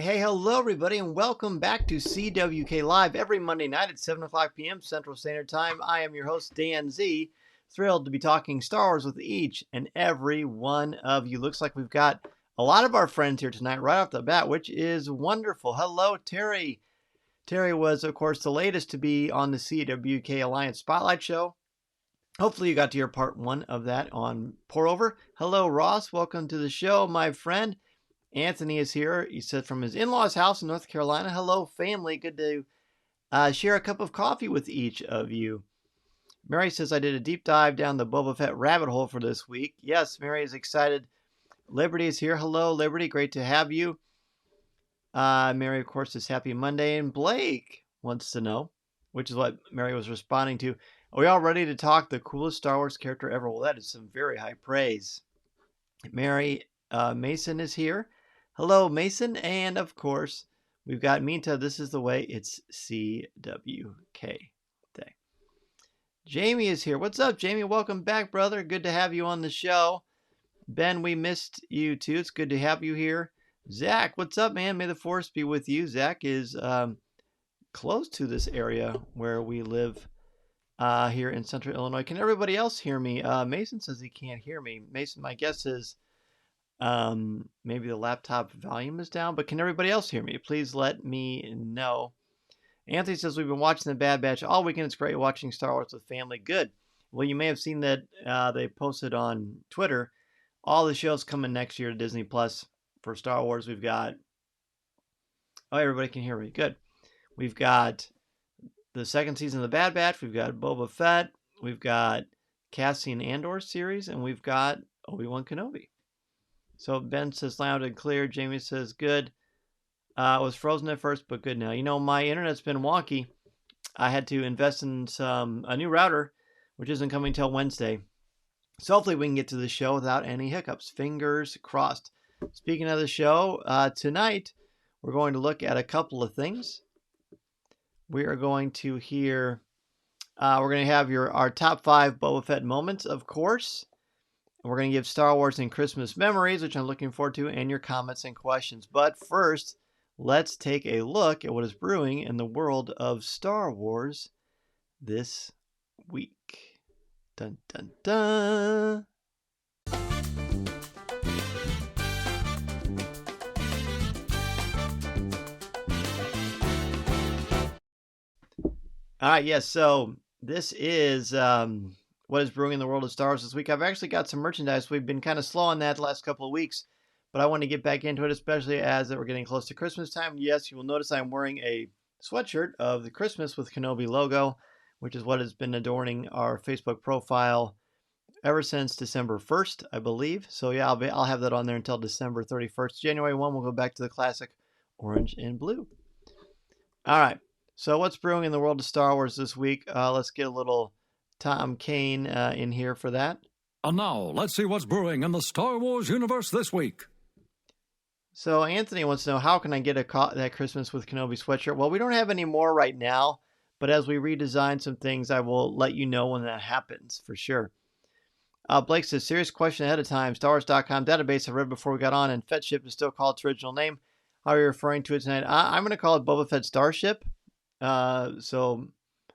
Hey, hello everybody, and welcome back to CWK Live every Monday night at 7 o'clock p.m. Central Standard Time. I am your host, Dan Z. Thrilled to be talking Star Wars with each and every one of you. Looks like we've got a lot of our friends here tonight right off the bat, which is wonderful. Hello, Terry. Terry was, of course, the latest to be on the CWK Alliance Spotlight Show. Hopefully you got to hear part one of that on Pour Over. Hello, Ross. Welcome to the show, my friend. Anthony is here. He said from his in-laws' house in North Carolina. Hello, family. Good to share a cup of coffee with each of you. Mary says, I did a deep dive down the Boba Fett rabbit hole for this week. Yes, Mary is excited. Liberty is here. Hello, Liberty. Great to have you. Mary, of course, is happy Monday. And Blake wants to know, which is what Mary was responding to. Are we all ready to talk the coolest Star Wars character ever? Well, that is some very high praise. Mary Mason is here. Hello, Mason. And, of course, we've got Minta. This is the way. It's CWK Day. Jamie is here. What's up, Jamie? Welcome back, brother. Good to have you on the show. Ben, we missed you, too. It's good to have you here. Zach, what's up, man? May the force be with you. Zach is close to this area where we live here in Central Illinois. Can everybody else hear me? Mason says he can't hear me. Mason, my guess is maybe the laptop volume is down, but can everybody else hear me? Please let me know. Anthony says we've been watching The Bad Batch all weekend. It's great watching Star Wars with family. Good. Well, you may have seen that they posted on Twitter all the shows coming next year to Disney Plus for Star Wars. We've got, oh, everybody can hear me. Good. We've got the second season of The Bad Batch. We've got Boba Fett. We've got Cassian Andor series, and we've got Obi-Wan Kenobi. So Ben says loud and clear. Jamie says good. It was frozen at first, but good now. You know, my internet's been wonky. I had to invest in a new router, which isn't coming till Wednesday. So hopefully we can get to the show without any hiccups. Fingers crossed. Speaking of the show, tonight we're going to look at a couple of things. We are going to hear, we're going to have our top 5 Boba Fett moments, of course. We're going to give Star Wars and Christmas memories, which I'm looking forward to, and your comments and questions. But first, let's take a look at what is brewing in the world of Star Wars this week. Dun, dun, dun. All right, yes, so this is what is brewing in the world of Star Wars this week. I've actually got some merchandise. We've been kind of slow on that the last couple of weeks, but I want to get back into it, especially as we're getting close to Christmas time. Yes, you will notice I'm wearing a sweatshirt of the Christmas with Kenobi logo, which is what has been adorning our Facebook profile ever since December 1st, I believe. So yeah, I'll have that on there until December 31st. January 1, we'll go back to the classic orange and blue. All right, so what's brewing in the world of Star Wars this week? Let's get a little Tom Kane in here for that. And now, let's see what's brewing in the Star Wars universe this week. So Anthony wants to know, how can I get that Christmas with Kenobi sweatshirt? Well, we don't have any more right now, but as we redesign some things, I will let you know when that happens, for sure. Blake says, serious question ahead of time. StarWars.com database I read before we got on, and Fett Ship is still called its original name. How are you referring to it tonight? I'm going to call it Boba Fett Starship. So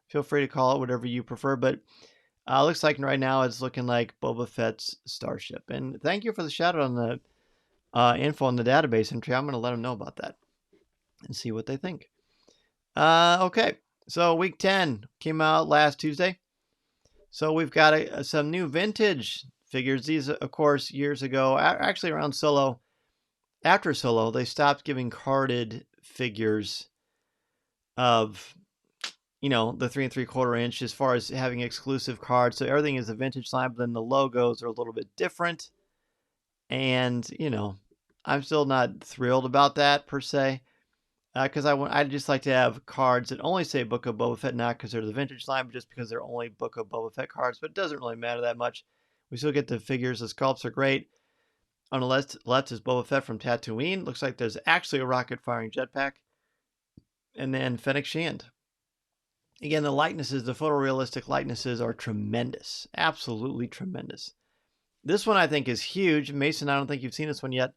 feel free to call it whatever you prefer, but looks like right now it's looking like Boba Fett's Starship. And thank you for the shout out on the info on the database entry. I'm going to let them know about that and see what they think. Okay, so week 10 came out last Tuesday. So we've got some new vintage figures. These, of course, years ago, actually around Solo, after Solo, they stopped giving carded figures of, you know, the 3 3/4 inch as far as having exclusive cards. So everything is a vintage line, but then the logos are a little bit different. And, you know, I'm still not thrilled about that per se. Because I'd just like to have cards that only say Book of Boba Fett, not because they're the vintage line, but just because they're only Book of Boba Fett cards. But it doesn't really matter that much. We still get the figures. The sculpts are great. On the left is Boba Fett from Tatooine. Looks like there's actually a rocket-firing jetpack. And then Fennec Shand. Again, the likenesses, the photorealistic likenesses are tremendous. Absolutely tremendous. This one I think is huge. Mason, I don't think you've seen this one yet.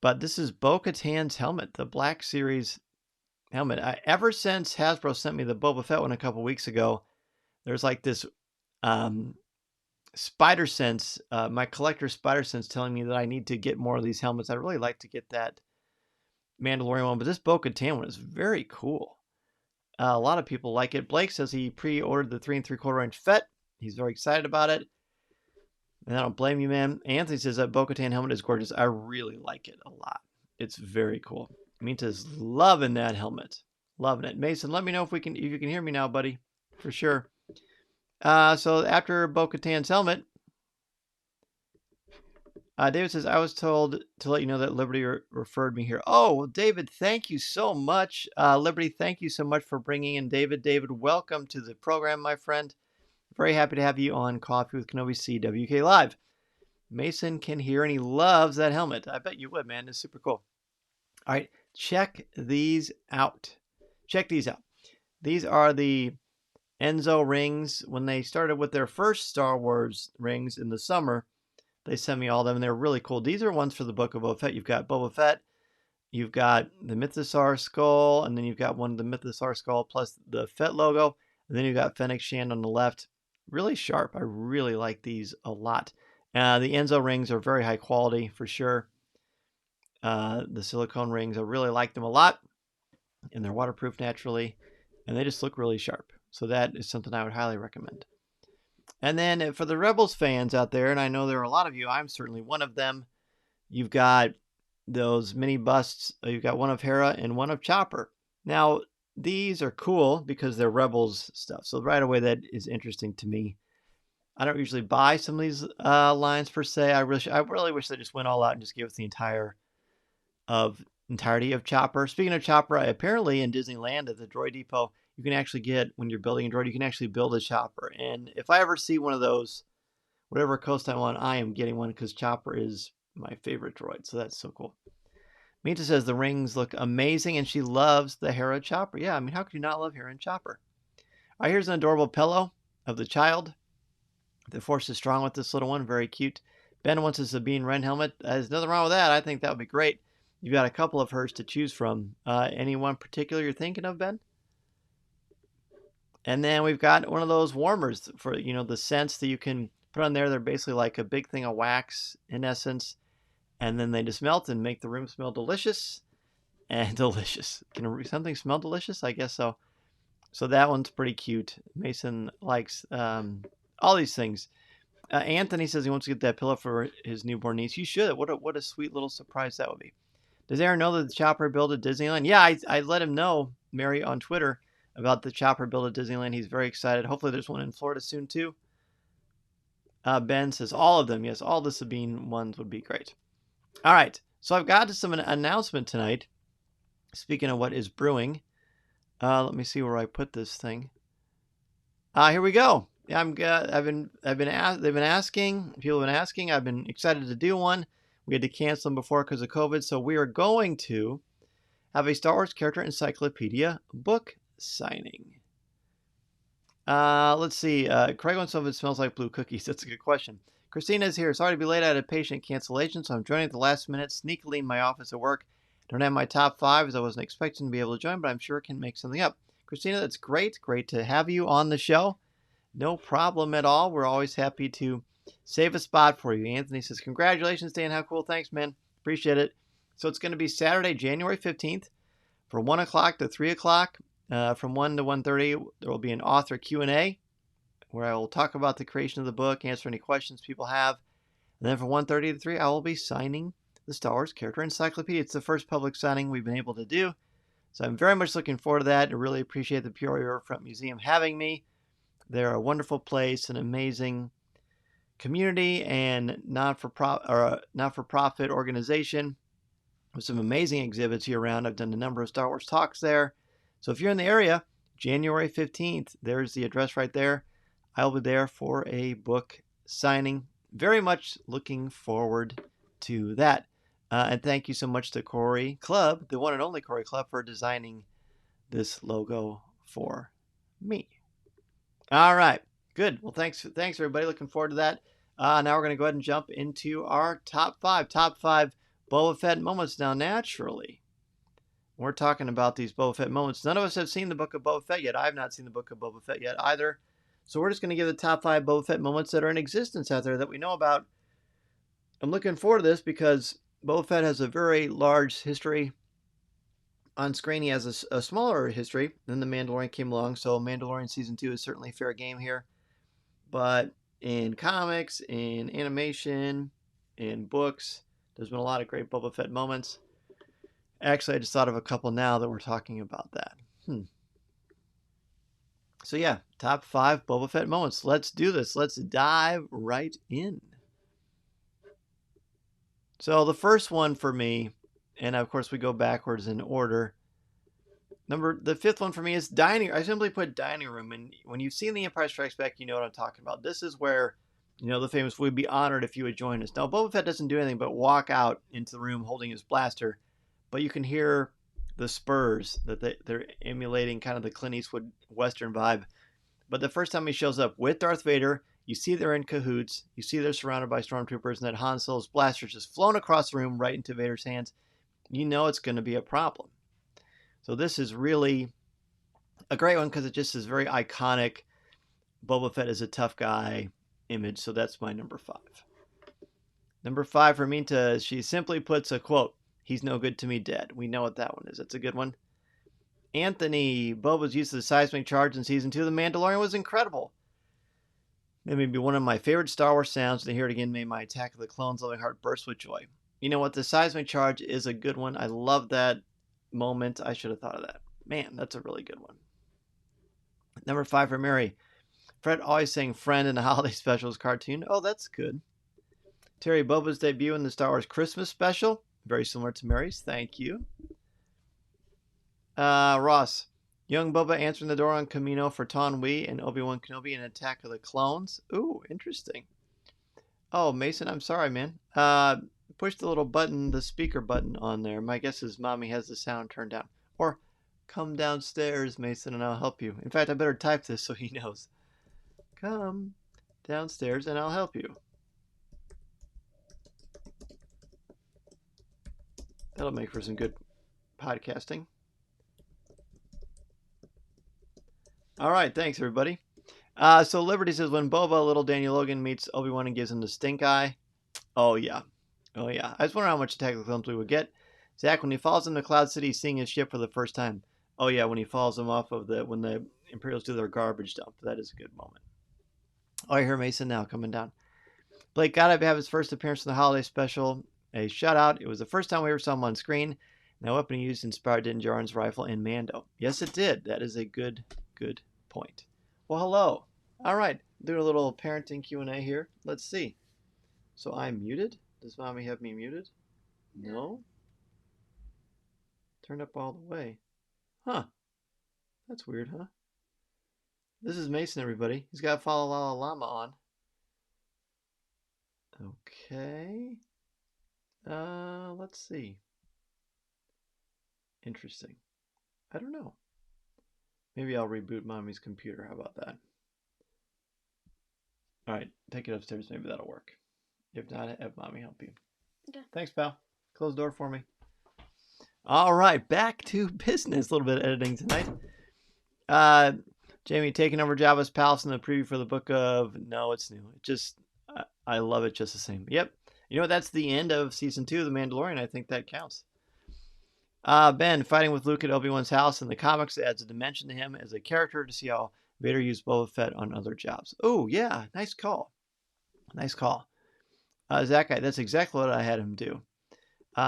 But this is Bo-Katan's helmet, the Black Series helmet. Ever since Hasbro sent me the Boba Fett one a couple weeks ago, there's like this spider sense, my collector spider sense telling me that I need to get more of these helmets. I really like to get that Mandalorian one, but this Bo-Katan one is very cool. A lot of people like it. Blake says he pre-ordered the 3 3/4 inch Fett. He's very excited about it. And I don't blame you, man. Anthony says that Bo-Katan helmet is gorgeous. I really like it a lot. It's very cool. Minta's loving that helmet. Loving it. Mason, let me know if you can hear me now, buddy. For sure. So after Bo-Katan's helmet, David says, I was told to let you know that Liberty referred me here. Oh, well, David, thank you so much. Liberty, thank you so much for bringing in David. David, welcome to the program, my friend. Very happy to have you on Coffee with Kenobi CWK Live. Mason can hear and he loves that helmet. I bet you would, man. It's super cool. All right, check these out. Check these out. These are the Enzo rings. When they started with their first Star Wars rings in the summer, they sent me all of them, and they're really cool. These are ones for the Book of Boba Fett. You've got Boba Fett, you've got the Mythosaur skull, and then you've got one of the Mythosaur skull plus the Fett logo, and then you've got Fennec Shand on the left. Really sharp. I really like these a lot. The Enzo rings are very high quality for sure. The silicone rings, I really like them a lot, and they're waterproof naturally, and they just look really sharp. So that is something I would highly recommend. And then for the Rebels fans out there, and I know there are a lot of you, I'm certainly one of them, you've got those mini busts. You've got one of Hera and one of Chopper. Now, these are cool because they're Rebels stuff. So right away, that is interesting to me. I don't usually buy some of these lines per se. I really wish they just went all out and just gave us the entirety of Chopper. Speaking of Chopper, apparently in Disneyland at the Droid Depot, you can actually get, when you're building a droid, you can actually build a Chopper. And if I ever see one of those, whatever coast I'm on, I am getting one because Chopper is my favorite droid. So that's so cool. Minta says the rings look amazing and she loves the Hera Chopper. Yeah, I mean, how could you not love Hera and Chopper? All right, here's an adorable pillow of the child. The Force is strong with this little one. Very cute. Ben wants a Sabine Wren helmet. There's nothing wrong with that. I think that would be great. You've got a couple of hers to choose from. Any one particular you're thinking of, Ben? And then we've got one of those warmers for, the scents that you can put on there. They're basically like a big thing of wax in essence. And then they just melt and make the room smell delicious. And delicious. Can something smell delicious? I guess so. So that one's pretty cute. Mason likes all these things. Anthony says he wants to get that pillow for his newborn niece. You should. What a sweet little surprise that would be. Does Aaron know that the Chopper built at Disneyland? Yeah, I let him know, Mary, on Twitter about the Chopper build at Disneyland. He's very excited. Hopefully there's one in Florida soon too. Ben says all of them. Yes, all the Sabine ones would be great. All right, so I've got some announcement tonight. Speaking of what is brewing, let me see where I put this thing. Here we go. Yeah, they've been asking. People have been asking. I've been excited to do one. We had to cancel them before because of COVID, so we are going to have a Star Wars character encyclopedia book signing. Let's see. Craig wants some of it smells like blue cookies. That's a good question. Christina's here. Sorry to be late. I had a patient cancellation, so I'm joining at the last minute, sneakily in my office at work. Don't have my top 5 as I wasn't expecting to be able to join, but I'm sure I can make something up. Christina, that's great. Great to have you on the show. No problem at all. We're always happy to save a spot for you. Anthony says, congratulations, Dan. How cool. Thanks, man. Appreciate it. So it's going to be Saturday, January 15th from 1 o'clock to 3 o'clock. From 1 to 1:30, there will be an author Q&A where I will talk about the creation of the book, answer any questions people have. And then from 1:30 to 3, I will be signing the Star Wars Character Encyclopedia. It's the first public signing we've been able to do. So I'm very much looking forward to that. I really appreciate the Peoria Riverfront Museum having me. They're a wonderful place, an amazing community, and not-for-profit organization with some amazing exhibits year-round. I've done a number of Star Wars talks there. So if you're in the area, January 15th, there's the address right there. I'll be there for a book signing. Very much looking forward to that. And thank you so much to Corey Clubb, the one and only Corey Clubb, for designing this logo for me. All right, good. Well, thanks everybody. Looking forward to that. Now we're going to go ahead and jump into our top 5 Boba Fett moments. Now, naturally, we're talking about these Boba Fett moments. None of us have seen the Book of Boba Fett yet. I have not seen the Book of Boba Fett yet either. So we're just going to give the top 5 Boba Fett moments that are in existence out there that we know about. I'm looking forward to this because Boba Fett has a very large history on screen. He has a smaller history. Then The Mandalorian came along, so Mandalorian Season 2 is certainly fair game here. But in comics, in animation, in books, there's been a lot of great Boba Fett moments. Actually, I just thought of a couple now that we're talking about that. So yeah, top 5 Boba Fett moments. Let's do this. Let's dive right in. So the first one for me, and of course we go backwards in order. The 5th one for me is dining. I simply put dining room. And when you've seen The Empire Strikes Back, you know what I'm talking about. This is where, the famous, we'd be honored if you would join us. Now, Boba Fett doesn't do anything but walk out into the room holding his blaster, but you can hear the spurs that they're emulating, kind of the Clint Eastwood Western vibe. But the first time he shows up with Darth Vader, you see they're in cahoots. You see they're surrounded by stormtroopers, and that Han Solo's blaster's just flown across the room right into Vader's hands. You know it's going to be a problem. So this is really a great one because it just is very iconic. Boba Fett is a tough guy image, so that's my number 5. Number 5 for Minta, she simply puts a quote, "He's no good to me dead." We know what that one is. That's a good one. Anthony, Boba's use of the seismic charge in Season 2 of The Mandalorian was incredible. It may be one of my favorite Star Wars sounds. To hear it again made my Attack of the Clones loving heart burst with joy. You know what? The seismic charge is a good one. I love that moment. I should have thought of that. Man, that's a really good one. Number 5 for Mary. Fred always saying friend in the holiday specials cartoon. Oh, that's good. Terry, Boba's debut in the Star Wars Christmas special. Very similar to Mary's. Thank you. Ross. Young Boba answering the door on Camino for Taun We and Obi-Wan Kenobi in Attack of the Clones. Ooh, interesting. Oh, Mason, I'm sorry, man. Push the little button, the speaker button on there. My guess is Mommy has the sound turned down. Or come downstairs, Mason, and I'll help you. In fact, I better type this so he knows. Come downstairs and I'll help you. That'll make for some good podcasting. All right, thanks, everybody. So Liberty says, when Boba, little Daniel Logan, meets Obi-Wan and gives him the stink eye. Oh, yeah. Oh, yeah. I just wonder how much Attack of the Clones we would get. Zach, when he falls into Cloud City, seeing his ship for the first time. Oh, yeah, when he falls him off of when the Imperials do their garbage dump. That is a good moment. Oh, I hear Mason now coming down. Blake got to have his first appearance in the holiday special. A shutout. It was the first time we ever saw him on screen. That weapon he used inspired Din Djarin's rifle in Mando. Yes, it did. That is a good point. Well, hello. All right, doing a little parenting Q&A here. Let's see. So I'm muted. Does Mommy have me muted? No. Turned up all the way. Huh. That's weird, huh? This is Mason, everybody. He's got Follow La Llama on. Okay. Let's see. Interesting. I don't know. Maybe I'll reboot Mommy's computer. How about that? All right, take it upstairs. Maybe that'll work. If not, have Mommy help you. Okay. Thanks, pal. Close the door for me. All right, back to business. A little bit of editing tonight. Jamie taking over Jabba's palace in the preview for the book of... No, it's new. It just... I love it just the same. Yep. You know what? That's the end of Season 2 of The Mandalorian. I think that counts. Ben, fighting with Luke at Obi-Wan's house in the comics adds a dimension to him as a character to see how Vader used Boba Fett on other jobs. Oh, yeah. Nice call. Nice call. Zach, that's exactly what I had him do.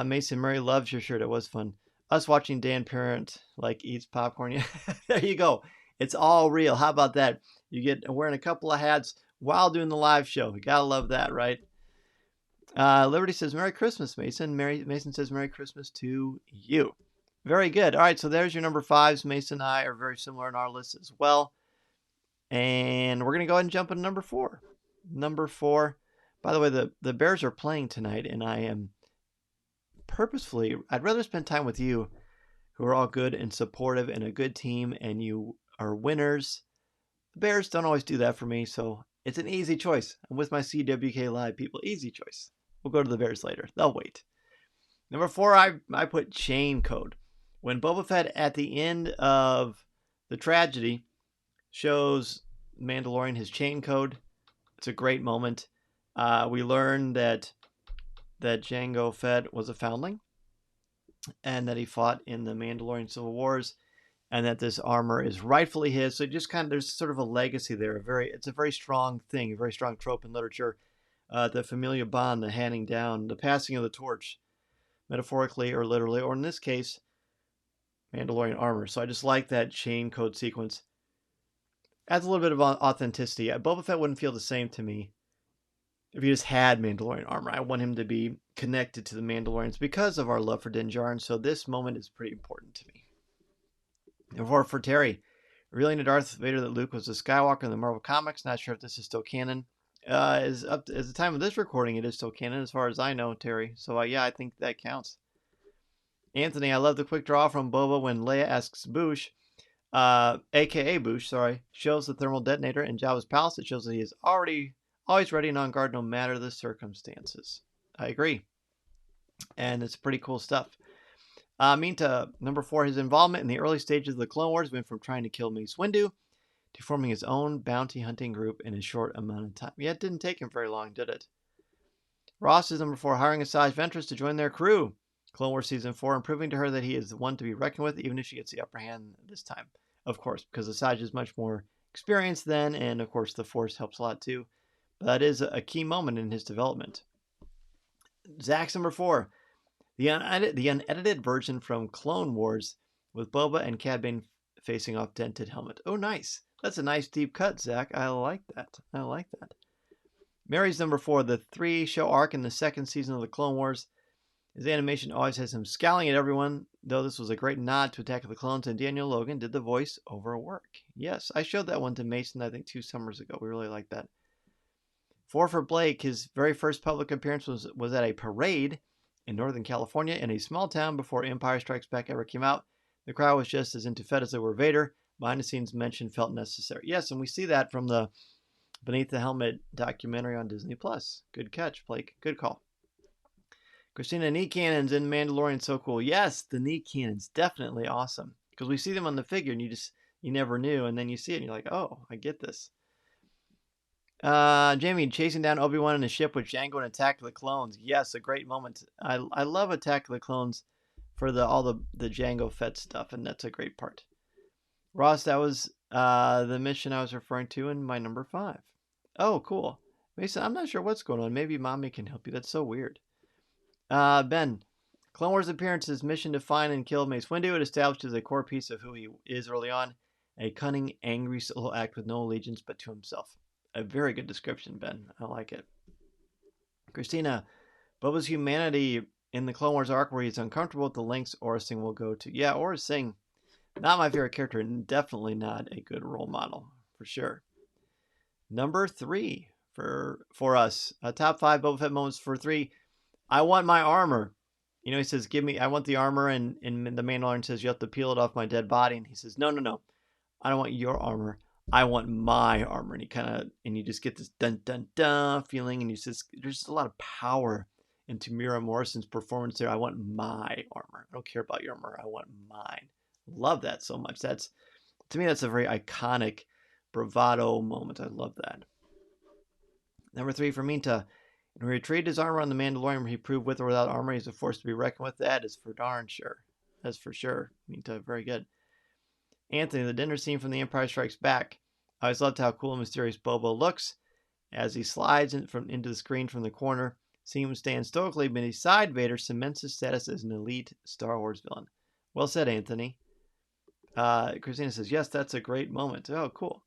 Mason Murray loves your shirt. It was fun. Us watching Dan Parent eats popcorn. Yeah, there you go. It's all real. How about that? You get wearing a couple of hats while doing the live show. You gotta love that, right? Liberty says, Merry Christmas, Mason. Mason says, Merry Christmas to you. Very good. All right, so there's your number 5s. Mason and I are very similar in our list as well. And we're going to go ahead and jump into number 4. Number 4. By the way, the Bears are playing tonight, and I am purposefully, I'd rather spend time with you who are all good and supportive and a good team, and you are winners. The Bears don't always do that for me, so it's an easy choice. I'm with my CWK Live people. Easy choice. We'll go to the Bears later. They'll wait. Number 4, I put chain code. When Boba Fett at the end of the tragedy shows Mandalorian his chain code, it's a great moment. We learn that Jango Fett was a foundling and that he fought in the Mandalorian Civil Wars, and that this armor is rightfully his. So just kind of there's sort of a legacy there. It's a very strong thing, a very strong trope in literature. The familial bond, the handing down, the passing of the torch, metaphorically or literally, or in this case, Mandalorian armor. So I just like that chain code sequence. Adds a little bit of authenticity. Boba Fett wouldn't feel the same to me if he just had Mandalorian armor. I want him to be connected to the Mandalorians because of our love for Din Djarin. So this moment is pretty important to me. Number 4 for Terry, revealing to Darth Vader that Luke was a Skywalker in the Marvel comics. Not sure if this is still canon. As the time of this recording, it is still canon as far as I know, Terry. So yeah, I think that counts. Anthony, I love the quick draw from Boba when Leia asks Boosh, aka Boosh, sorry, shows the thermal detonator in Jabba's palace. It shows that he is always ready and on guard no matter the circumstances. I agree. And it's pretty cool stuff. Minta, number 4, his involvement in the early stages of the Clone Wars went from trying to kill Mace Windu to forming his own bounty hunting group in a short amount of time. Yeah, it didn't take him very long, did it? Ross is number 4, hiring Asajj Ventress to join their crew. Clone Wars Season 4, and proving to her that he is the one to be reckoned with, even if she gets the upper hand this time. Of course, because Asajj is much more experienced then, and of course the Force helps a lot too. But that is a key moment in his development. Zach's number 4, the unedited version from Clone Wars with Boba and Cad Bane facing off dented helmet. Oh, nice. That's a nice deep cut, Zach. I like that. Mary's number 4, the 3-show arc in the second season of the Clone Wars. His animation always has him scowling at everyone, though this was a great nod to Attack of the Clones, and Daniel Logan did the voice over work. Yes, I showed that one to Mason, I think, 2 summers ago. We really liked that. 4 for Blake, his very first public appearance was at a parade in Northern California in a small town before Empire Strikes Back ever came out. The crowd was just as into Fett as they were Vader. Behind the scenes mention felt necessary. Yes, and we see that from the Beneath the Helmet documentary on Disney+. Good catch, Blake. Good call. Christina, knee cannons in Mandalorian, so cool. Yes, the knee cannons, definitely awesome. Because we see them on the figure and you never knew, and then you see it and you're like, oh, I get this. Jamie, chasing down Obi-Wan in a ship with Jango and Attack of the Clones. Yes, a great moment. I love Attack of the Clones for all the Jango Fett stuff, and that's a great part. Ross, that was the mission I was referring to in my number 5. Oh, cool. Mason, I'm not sure what's going on. Maybe Mommy can help you. That's so weird. Ben, Clone Wars appearances, mission to find and kill Mace Windu. It establishes a core piece of who he is early on. A cunning, angry solo act with no allegiance but to himself. A very good description, Ben. I like it. Christina, Boba's humanity in the Clone Wars arc where he's uncomfortable with the lengths Aurra Sing will go to. Yeah, Aurra Sing, not my favorite character, and definitely not a good role model, for sure. Number 3 for us. Top 5 Boba Fett moments for 3. I want my armor. You know, he says, I want the armor, and the Mandalorian says, you have to peel it off my dead body. And he says, no. I don't want your armor. I want my armor. And you just get this dun dun dun feeling, and there's just a lot of power in Tamira Morrison's performance there. I want my armor. I don't care about your armor. I want mine. Love that so much. To me, that's a very iconic bravado moment. I love that. Number 3 for Minta. And he retrieved his armor on the Mandalorian where he proved with or without armor he's a force to be reckoned with. That is for darn sure. That's for sure. Minta, very good. Anthony, the dinner scene from The Empire Strikes Back. I always loved how cool and mysterious Boba looks as he slides into the screen from the corner. Seeing him stand stoically beside Vader cements his status as an elite Star Wars villain. Well said, Anthony. Christina says, yes, that's a great moment. Oh, cool.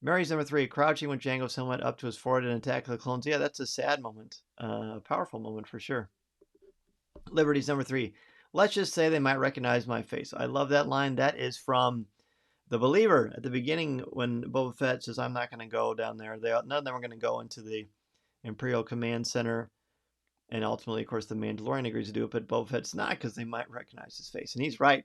Mary's number 3, crouching with Jango's helmet up to his forehead in Attack of the Clones. Yeah, that's a sad moment. A powerful moment for sure. Liberty's number 3. Let's just say they might recognize my face. I love that line. That is from The Believer at the beginning when Boba Fett says, I'm not going to go down there. None of them are going to go into the Imperial Command Center. And ultimately, of course, the Mandalorian agrees to do it, but Boba Fett's not because they might recognize his face. And he's right.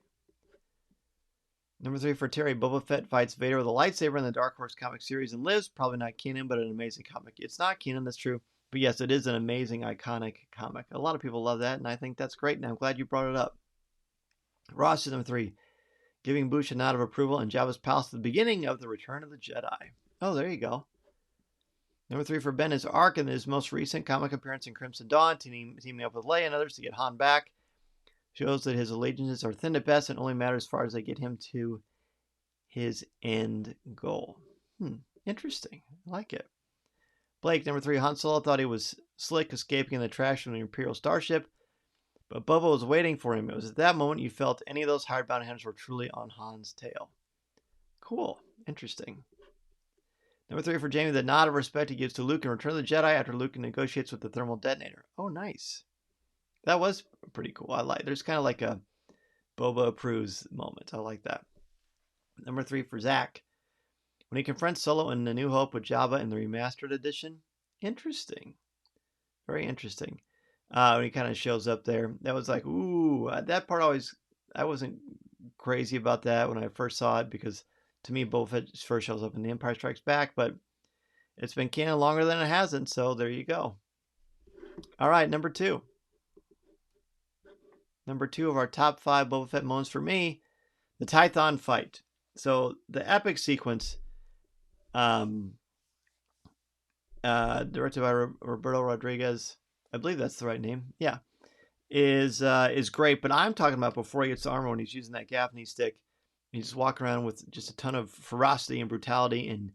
Number 3 for Terry, Boba Fett fights Vader with a lightsaber in the Dark Horse comic series and lives. Probably not canon, but an amazing comic. It's not canon, that's true. But yes, it is an amazing, iconic comic. A lot of people love that, and I think that's great, and I'm glad you brought it up. Ross is number 3, giving Boushh a nod of approval in Jabba's palace at the beginning of The Return of the Jedi. Oh, there you go. Number 3 for Ben is Arc in his most recent comic appearance in Crimson Dawn, teaming up with Leia and others to get Han back. Shows that his allegiances are thin at best and only matter as far as they get him to his end goal. Interesting. I like it. Blake, number 3, Han Solo thought he was slick escaping in the trash from the Imperial starship, but Boba was waiting for him. It was at that moment you felt any of those hired bounty hunters were truly on Han's tail. Cool. Interesting. Number 3 for Jamie, the nod of respect he gives to Luke in Return of the Jedi after Luke negotiates with the thermal detonator. Oh, nice. That was pretty cool. I like. There's kind of like a Boba approves moment. I like that. Number 3 for Zach, when he confronts Solo in A New Hope with Jabba in the remastered edition. Interesting. Very interesting. When he kind of shows up there, that was like, ooh, that part always, I wasn't crazy about that when I first saw it, because to me, Boba Fett first shows up in The Empire Strikes Back, but it's been canon longer than it hasn't, so there you go. All right, number 2. Number 2 of our top 5 Boba Fett moments for me, the Tython fight. So the epic sequence, directed by Roberto Rodriguez, I believe that's the right name. Yeah, is great. But I'm talking about before he gets the armor, when he's using that Gaffney stick. He's just walking around with just a ton of ferocity and brutality, and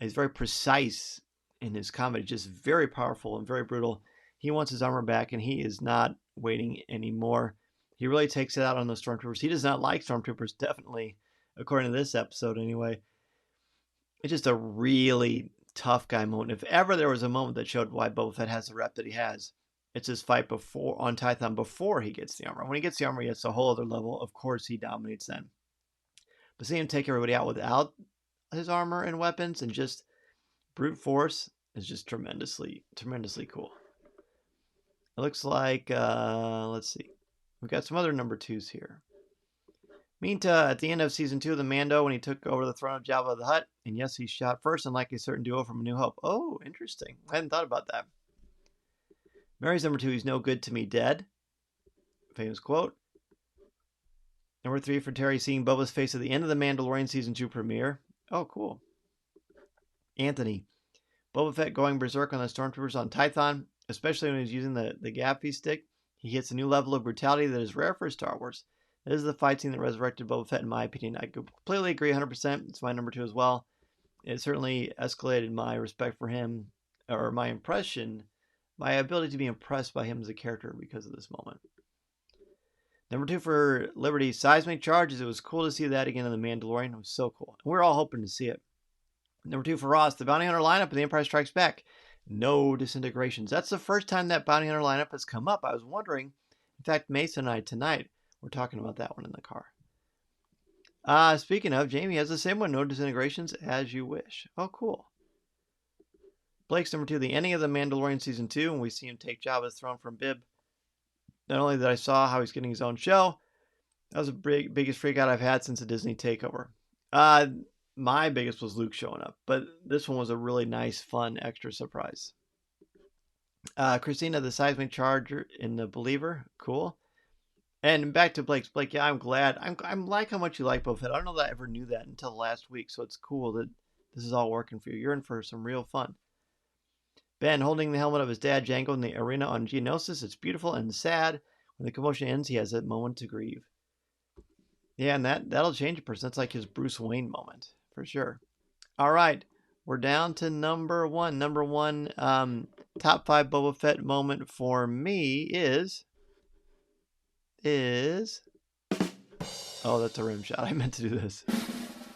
he's very precise in his combat. Just very powerful and very brutal. He wants his armor back, and he is not waiting anymore. He really takes it out on the stormtroopers. He does not like stormtroopers, definitely, according to this episode anyway. It's just a really tough guy moment. If ever there was a moment that showed why Boba Fett has the rep that he has, it's his fight on Tython before he gets the armor. When he gets the armor, he gets a whole other level. Of course, he dominates then. But seeing him take everybody out without his armor and weapons and just brute force is just tremendously cool. It looks like, let's see. We've got some other number 2s here. Minta, at the end of season 2 of the Mando, when he took over the throne of Jabba the Hutt, and yes, he shot first, unlike a certain duo from A New Hope. Oh, interesting. I hadn't thought about that. Mary's number 2, he's no good to me dead. Famous quote. Number 3 for Terry, seeing Boba's face at the end of the Mandalorian season 2 premiere. Oh, cool. Anthony, Boba Fett going berserk on the stormtroopers on Tython, especially when he's using the Gaffney stick. He hits a new level of brutality that is rare for Star Wars. This is the fight scene that resurrected Boba Fett, in my opinion. I completely agree 100%. It's my number 2 as well. It certainly escalated my respect for him, or my ability to be impressed by him as a character because of this moment. Number 2 for Liberty, seismic charges. It was cool to see that again in The Mandalorian. It was so cool. And we're all hoping to see it. Number 2 for Ross, the Bounty Hunter lineup in The Empire Strikes Back. No disintegrations. That's the first time that Bounty Hunter lineup has come up. I was wondering. In fact, Mason and I tonight were talking about that one in the car. Speaking of, Jamie has the same one. No disintegrations, as you wish. Oh, cool. Blake's number 2, the ending of The Mandalorian season 2, when we see him take Jabba's throne from Bib. Not only that I saw how he's getting his own show, that was the biggest freak out I've had since the Disney takeover. My biggest was Luke showing up, but this one was a really nice, fun, extra surprise. Christina, the seismic charger in The Believer, cool. And back to Blake, yeah, I'm glad. I'm like how much you like Boba Fett. I don't know that I ever knew that until last week, so it's cool that this is all working for you. You're in for some real fun. Ben holding the helmet of his dad, Jango, in the arena on Geonosis. It's beautiful and sad. When the commotion ends, he has that moment to grieve. Yeah, and that'll change a person. That's like his Bruce Wayne moment, for sure. All right, we're down to number 1. Number 1, top 5 Boba Fett moment for me is... Oh, that's a rim shot. I meant to do this.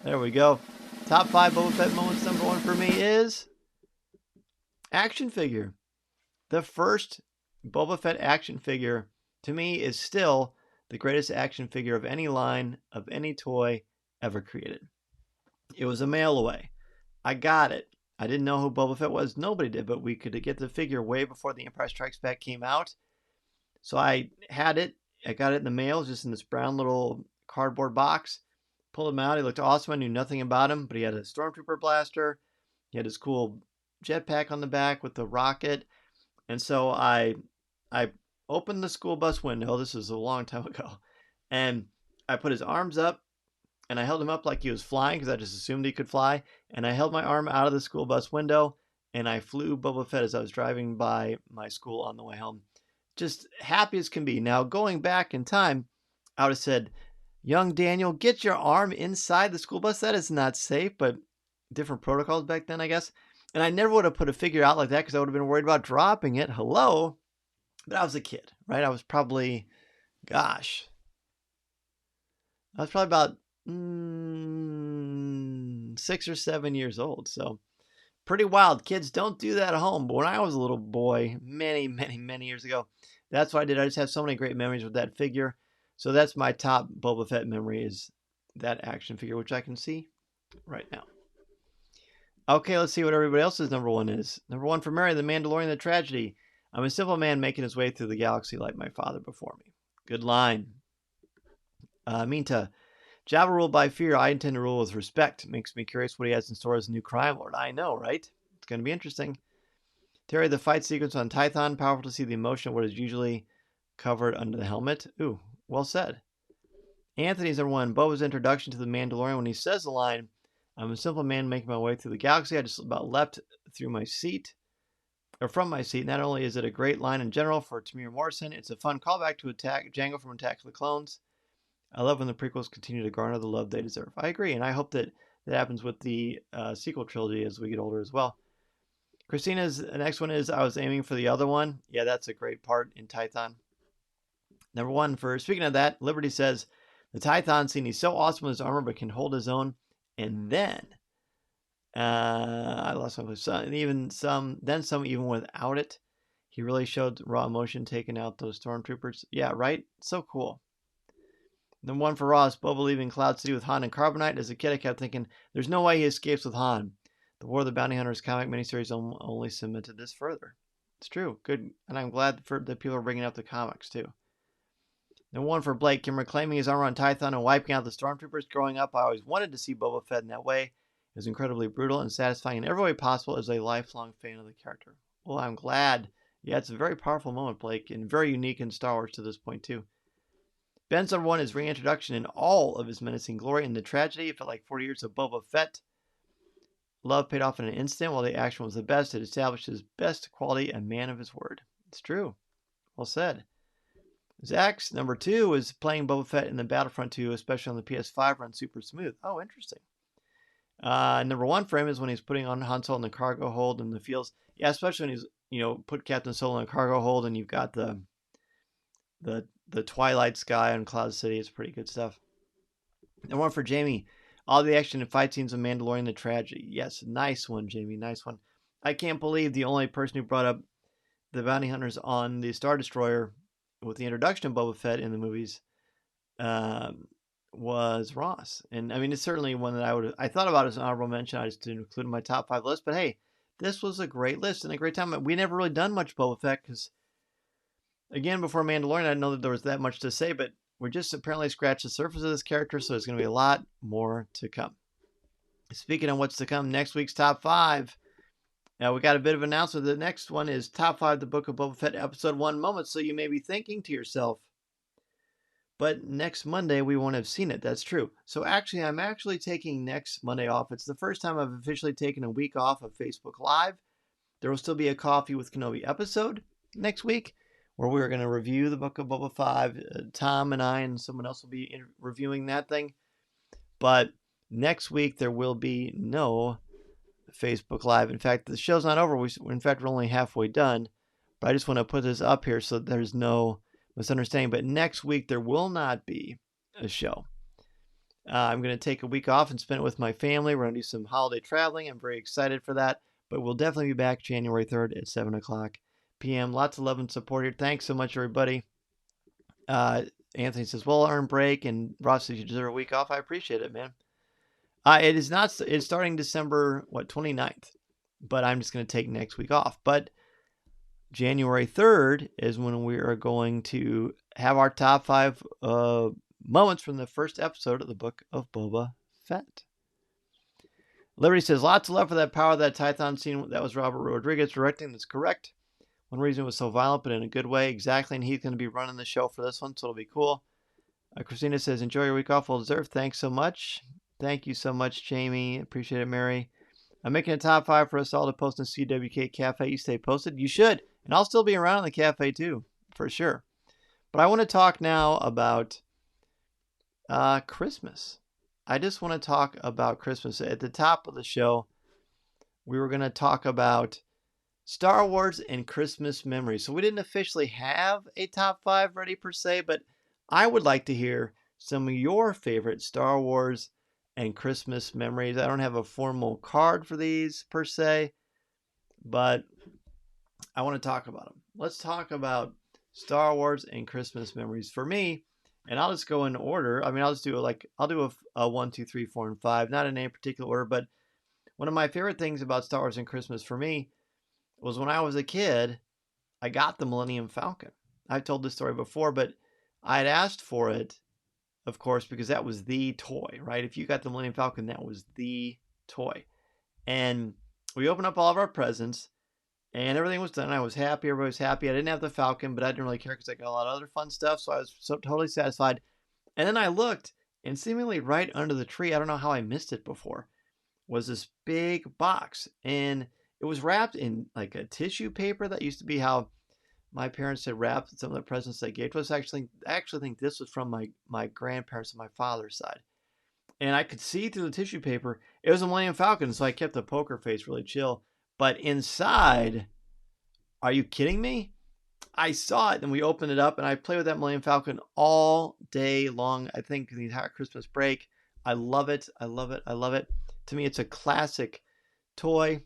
There we go. Top 5 Boba Fett moments. Number 1 for me is... action figure. The first Boba Fett action figure, to me, is still the greatest action figure of any line, of any toy ever created. It was a mail away. I got it. I didn't know who Boba Fett was. Nobody did, but we could get the figure way before The Empire Strikes Back came out. So I had it. I got it in the mail, just in this brown little cardboard box. Pulled him out. He looked awesome. I knew nothing about him, but he had a Stormtrooper blaster. He had his cool jetpack on the back with the rocket. And so I opened the school bus window. This was a long time ago. And I put his arms up and I held him up like he was flying because I just assumed he could fly. And I held my arm out of the school bus window and I flew Boba Fett as I was driving by my school on the way home. Just happy as can be. Now, going back in time, I would have said, young Daniel, get your arm inside the school bus. That is not safe, but different protocols back then, I guess. And I never would have put a figure out like that because I would have been worried about dropping it. Hello. But I was a kid, right? I was probably, gosh, I was probably about 6 or 7 years old. So pretty wild. Kids don't do that at home. But when I was a little boy, many, many, many years ago, that's what I did. I just have so many great memories with that figure. So that's my top Boba Fett memory, is that action figure, which I can see right now. Okay, let's see what everybody else's number one is. Number one for Mary, The Mandalorian, The Tragedy. I'm a simple man making his way through the galaxy like my father before me. Good line. Minta, Jabba ruled by fear. I intend to rule with respect. Makes me curious what he has in store as a new crime lord. I know, right? It's going to be interesting. Terry, the fight sequence on Tython. Powerful to see the emotion of what is usually covered under the helmet. Ooh, well said. Anthony's number one. Boba's introduction to the Mandalorian when he says the line, I'm a simple man making my way through the galaxy. I just about leapt through my seat, or from my seat. Not only is it a great line in general for Tamir Morrison, it's a fun callback to Django from Attack of the Clones. I love when the prequels continue to garner the love they deserve. I agree, and I hope that happens with the sequel trilogy as we get older as well. Christina's next one is I was aiming for the other one. Yeah, that's a great part in Tython. Number one, for speaking of that, Liberty says the Tython scene, he's so awesome with his armor but can hold his own. And then I lost my place. Even some even without it. He really showed raw emotion taking out those stormtroopers. Yeah, right? So cool. Then one for Ross, Boba leaving Cloud City with Han and Carbonite. As a kid, I kept thinking, there's no way he escapes with Han. The War of the Bounty Hunters comic miniseries only cemented this further. It's true. Good. And I'm glad that people are bringing up the comics, too. Then one for Blake, him reclaiming his armor on Tython and wiping out the stormtroopers. Growing up, I always wanted to see Boba Fett in that way. It was incredibly brutal and satisfying in every way possible as a lifelong fan of the character. Well, I'm glad. Yeah, it's a very powerful moment, Blake, and very unique in Star Wars to this point, too. Ben's number one is reintroduction in all of his menacing glory. In the tragedy, it felt like 40 years of Boba Fett. Love paid off in an instant. While the action was the best, it established his best quality, a man of his word. It's true. Well said. Zach's number two is playing Boba Fett in the Battlefront 2, especially on the PS5, runs super smooth. Oh, interesting. Number one for him is when he's putting on Han Solo in the cargo hold and the feels. Yeah, especially when he's, put Captain Solo in a cargo hold and you've got the twilight sky on Cloud City. It's pretty good stuff. And one for Jamie. All the action and fight scenes of Mandalorian, the tragedy. Yes, nice one, Jamie. Nice one. I can't believe the only person who brought up the bounty hunters on the Star Destroyer with the introduction of Boba Fett in the movies was Ross. And I mean, it's certainly one that I thought about as an honorable mention. I just didn't include in my top 5 list. But hey, this was a great list and a great time. We never really done much Boba Fett because, again, before Mandalorian, I didn't know that there was that much to say. But we're just apparently scratched the surface of this character, so there's going to be a lot more to come. Speaking of what's to come, next week's top 5. Now, we got a bit of an announcement. The next one is Top 5 The Book of Boba Fett, Episode 1 Moments. So you may be thinking to yourself, but next Monday we won't have seen it. That's true. So actually, I'm taking next Monday off. It's the first time I've officially taken a week off of Facebook Live. There will still be a Coffee with Kenobi episode next week where we're going to review the Book of Boba Fett. Tom and I and someone else will be reviewing that thing. But next week there will be no Facebook Live. In fact, the show's not over. We're only halfway done. But I just want to put this up here so there's no misunderstanding. But next week there will not be a show. I'm going to take a week off and spend it with my family. We're going to do some holiday traveling. I'm very excited for that. But we'll definitely be back January 3rd at 7 o'clock p.m. Lots of love and support here. Thanks so much, everybody. Anthony says, well-earned break. And Ross says, you deserve a week off. I appreciate it, man. It is not. It's starting December 29th, but I'm just going to take next week off. But January 3rd is when we are going to have our top 5 moments from the first episode of the Book of Boba Fett. Liberty says, lots of love for that power of that Tython scene. That was Robert Rodriguez directing. That's correct. One reason it was so violent, but in a good way. Exactly, and he's going to be running the show for this one, so it'll be cool. Christina says, enjoy your week off, well deserved. Thanks so much. Thank you so much, Jamie. Appreciate it, Mary. I'm making a top 5 for us all to post in CWK Cafe. You stay posted. You should. And I'll still be around in the cafe too, for sure. But I want to talk now about Christmas. I just want to talk about Christmas. At the top of the show, we were going to talk about Star Wars and Christmas memories. So we didn't officially have a top 5 ready per se, but I would like to hear some of your favorite Star Wars and Christmas memories. I don't have a formal card for these per se, but I want to talk about them. Let's talk about Star Wars and Christmas memories. For me, and I'll just go in order. I mean, I'll just do I'll do a 1, 2, 3, 4, and 5, not in any particular order, but one of my favorite things about Star Wars and Christmas for me was when I was a kid, I got the Millennium Falcon. I've told this story before, but I had asked for it, of course, because that was the toy, right? If you got the Millennium Falcon, that was the toy. And we opened up all of our presents, and everything was done. I was happy. Everybody was happy. I didn't have the Falcon, but I didn't really care because I got a lot of other fun stuff, so I was totally satisfied. And then I looked, and seemingly right under the tree, I don't know how I missed it before, was this big box. And it was wrapped in like a tissue paper. That used to be how my parents had wrapped some of the presents they gave to us. I actually think this was from my grandparents on my father's side. And I could see through the tissue paper, it was a Millennium Falcon, so I kept the poker face really chill. But inside, are you kidding me? I saw it and we opened it up and I played with that Millennium Falcon all day long. I think the entire Christmas break. I love it. I love it. I love it. To me, it's a classic toy.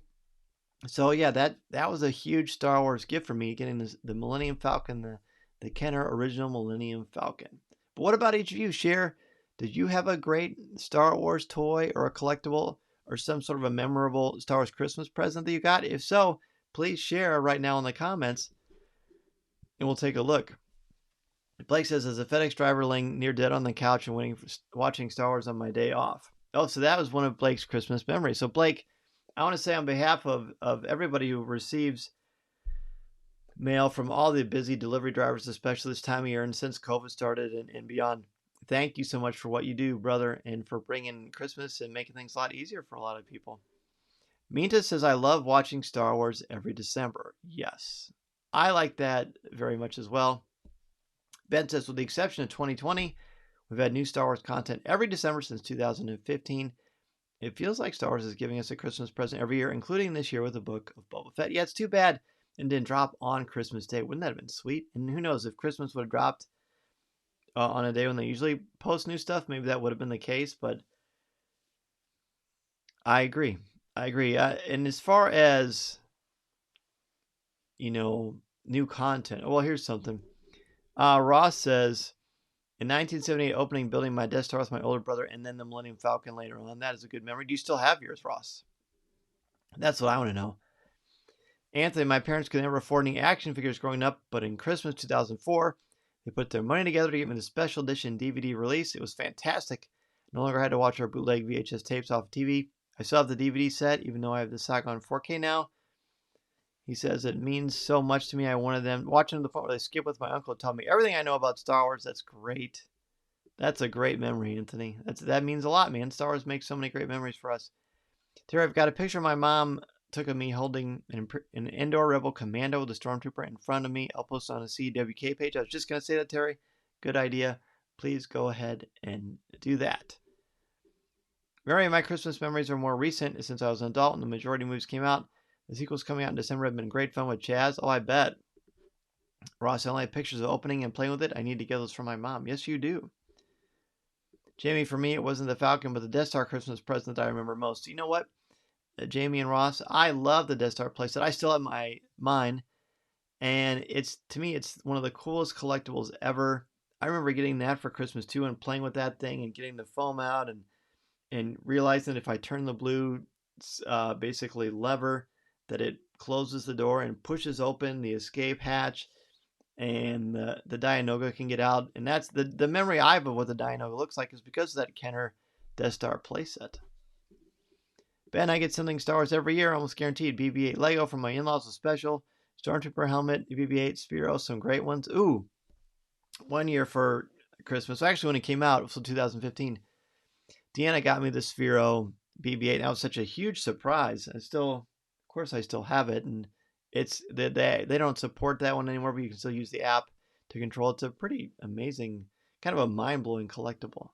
So yeah, that was a huge Star Wars gift for me, getting the Millennium Falcon, the Kenner original Millennium Falcon. But what about each of you? Share, did you have a great Star Wars toy or a collectible or some sort of a memorable Star Wars Christmas present that you got? If so, please share right now in the comments and we'll take a look. Blake says, as a FedEx driver laying near dead on the couch and watching Star Wars on my day off. Oh, so that was one of Blake's Christmas memories. So Blake, I want to say on behalf of everybody who receives mail from all the busy delivery drivers, especially this time of year and since COVID started and beyond, thank you so much for what you do, brother, and for bringing Christmas and making things a lot easier for a lot of people. Minta says, I love watching Star Wars every December. Yes, I like that very much as well. Ben says, with the exception of 2020, we've had new Star Wars content every December since 2015. It feels like Star Wars is giving us a Christmas present every year, including this year with the Book of Boba Fett. Yeah, it's too bad it didn't drop on Christmas Day. Wouldn't that have been sweet? And who knows, if Christmas would have dropped on a day when they usually post new stuff, maybe that would have been the case. But I agree. And as far as, new content, well, here's something. Ross says, in 1978, opening building my Death Star with my older brother, and then the Millennium Falcon later on. That is a good memory. Do you still have yours, Ross? That's what I want to know. Anthony, my parents could never afford any action figures growing up, but in Christmas 2004, they put their money together to give me the special edition DVD release. It was fantastic. No longer had to watch our bootleg VHS tapes off TV. I still have the DVD set, even though I have the saga on 4K now. He says it means so much to me. I wanted them watching the phone where they skip with my uncle, tell me everything I know about Star Wars. That's great. That's a great memory, Anthony. That means a lot, man. Star Wars makes so many great memories for us. Terry, I've got a picture my mom took of me holding an Endor Rebel Commando with a Stormtrooper in front of me. I'll post on a CWK page. I was just going to say that, Terry. Good idea. Please go ahead and do that. Mary, my Christmas memories are more recent since I was an adult and the majority of movies came out. The sequels coming out in December have been great fun with Chaz. Oh, I bet. Ross, I only have pictures of opening and playing with it. I need to get those from my mom. Yes, you do. Jamie, for me, it wasn't the Falcon, but the Death Star Christmas present that I remember most. You know what, Jamie and Ross, I love the Death Star playset. I still have mine, and to me, it's one of the coolest collectibles ever. I remember getting that for Christmas too, and playing with that thing and getting the foam out and realizing that if I turn the blue, basically lever, that it closes the door and pushes open the escape hatch, and the Dianoga can get out. And that's the memory I have of what the Dianoga looks like is because of that Kenner Death Star playset. Ben, I get something Star Wars every year, almost guaranteed. BB-8 Lego from my in-laws was special. Stormtrooper helmet, BB-8, Spiro, some great ones. Ooh, one year for Christmas. Actually, when it came out, it was 2015. Deanna got me the Sphero BB-8. That was such a huge surprise. I still have it, and it's they don't support that one anymore, but you can still use the app to control. It's a pretty amazing, kind of a mind-blowing collectible.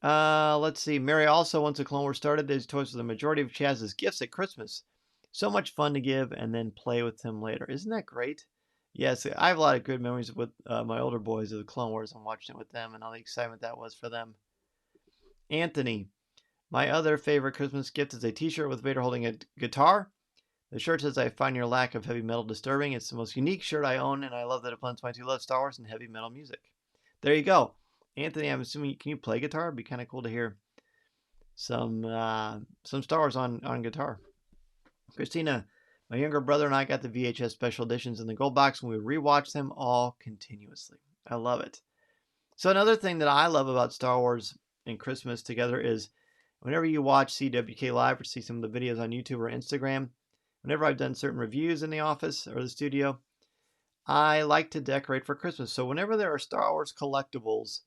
Let's see. Mary also, once the Clone Wars started, these toys were the majority of Chaz's gifts at Christmas. So much fun to give and then play with him later. Isn't that great? Yes, I have a lot of good memories with my older boys of the Clone Wars and watching it with them and all the excitement that was for them. Anthony, my other favorite Christmas gift is a t-shirt with Vader holding a guitar. The shirt says, I find your lack of heavy metal disturbing. It's the most unique shirt I own, and I love that it blends my two loves, Star Wars and heavy metal music. There you go. Anthony, I'm assuming, can you play guitar? It'd be kind of cool to hear some Star Wars on guitar. Christina, my younger brother and I got the VHS special editions in the gold box, and we rewatch them all continuously. I love it. So another thing that I love about Star Wars and Christmas together is whenever you watch CWK Live or see some of the videos on YouTube or Instagram, whenever I've done certain reviews in the office or the studio, I like to decorate for Christmas. So whenever there are Star Wars collectibles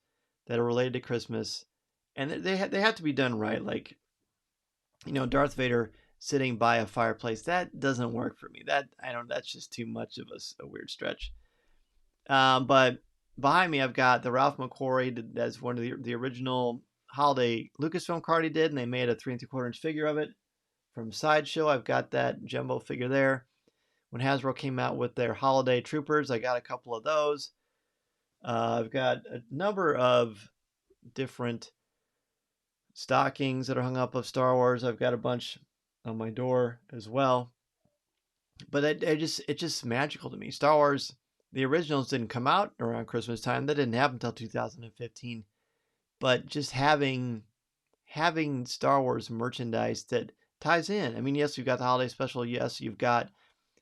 that are related to Christmas, and they have to be done right, like, Darth Vader sitting by a fireplace, that doesn't work for me. That's just too much of a weird stretch. But behind me, I've got the Ralph Mcquarrie. That's one of the original holiday Lucasfilm card he did, and they made a 3 3/4 inch figure of it from Sideshow. I've got that jumbo figure there. When Hasbro came out with their holiday troopers, I got a couple of those. I've got a number of different stockings that are hung up of Star Wars. I've got a bunch on my door as well. But it's just magical to me. Star Wars, the originals didn't come out around Christmas time. That didn't happen until 2015. But just having Star Wars merchandise that ties in. I mean, yes, you've got the holiday special. Yes, you've got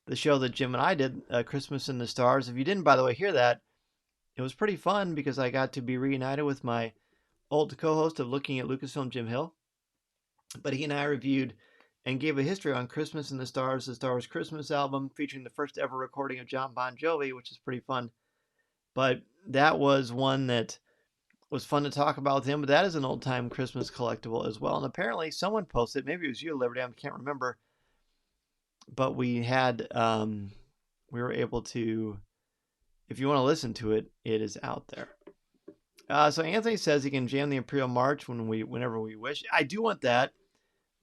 the show that Jim and I did, Christmas in the Stars. If you didn't, by the way, hear that, it was pretty fun because I got to be reunited with my old co-host of Looking at Lucasfilm, Jim Hill. But he and I reviewed and gave a history on Christmas in the Stars, the Star Wars Christmas album, featuring the first ever recording of John Bon Jovi, which is pretty fun. But that was one that was fun to talk about with him. But that is an old-time Christmas collectible as well. And apparently someone posted, maybe it was you, Liberty, I can't remember, but we had, we were able to, if you want to listen to it, it is out there. So Anthony says he can jam the Imperial March whenever we wish. I do want that.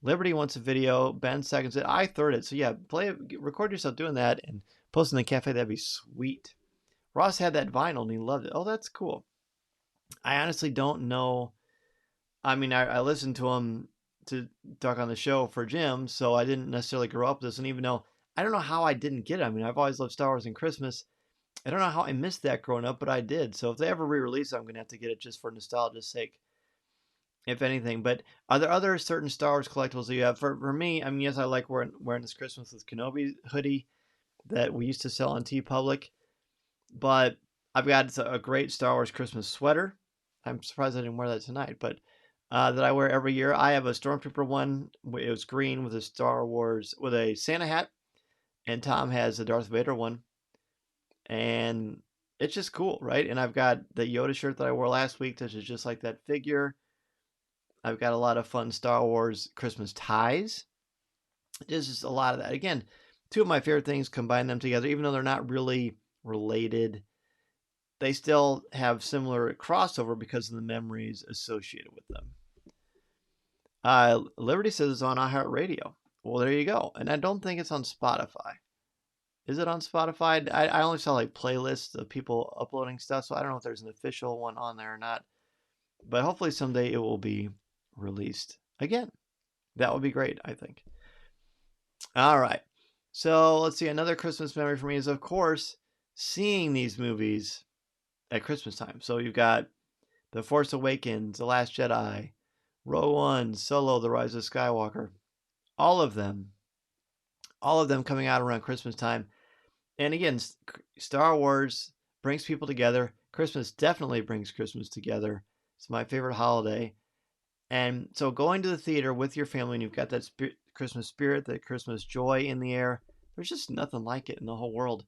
Liberty wants a video. Ben seconds it. I third it. So yeah, record yourself doing that and post in the cafe. That'd be sweet. Ross had that vinyl and he loved it. Oh, that's cool. I honestly don't know. I mean, I listened to him to talk on the show for Jim, so I didn't necessarily grow up with this. And even though I don't know how I didn't get it. I mean, I've always loved Star Wars and Christmas. I don't know how I missed that growing up, but I did. So if they ever re-release it, I'm going to have to get it just for nostalgia's sake, if anything. But are there other certain Star Wars collectibles that you have? For me, I mean, yes, I like wearing this Christmas with Kenobi hoodie that we used to sell on TeePublic. But I've got a great Star Wars Christmas sweater. I'm surprised I didn't wear that tonight, but that I wear every year. I have a Stormtrooper one. It was green with a Star Wars, with a Santa hat. And Tom has a Darth Vader one. And it's just cool, right? And I've got the Yoda shirt that I wore last week, which is just like that figure. I've got a lot of fun Star Wars Christmas ties. There's just a lot of that. Again, two of my favorite things, combine them together, even though they're not really related. They still have similar crossover because of the memories associated with them. Liberty says it's on iHeartRadio. Well, there you go. And I don't think it's on Spotify. Is it on Spotify? I only saw like playlists of people uploading stuff, so I don't know if there's an official one on there or not. But hopefully someday it will be released again. That would be great, I think. All right. So let's see. Another Christmas memory for me is, of course, seeing these movies at Christmas time. So you've got The Force Awakens, The Last Jedi, Rogue One, Solo, The Rise of Skywalker. All of them coming out around Christmas time. And again, Star Wars brings people together. Christmas definitely brings Christmas together. It's my favorite holiday. And so going to the theater with your family and you've got that Christmas spirit, that Christmas joy in the air, There's just nothing like it in the whole world.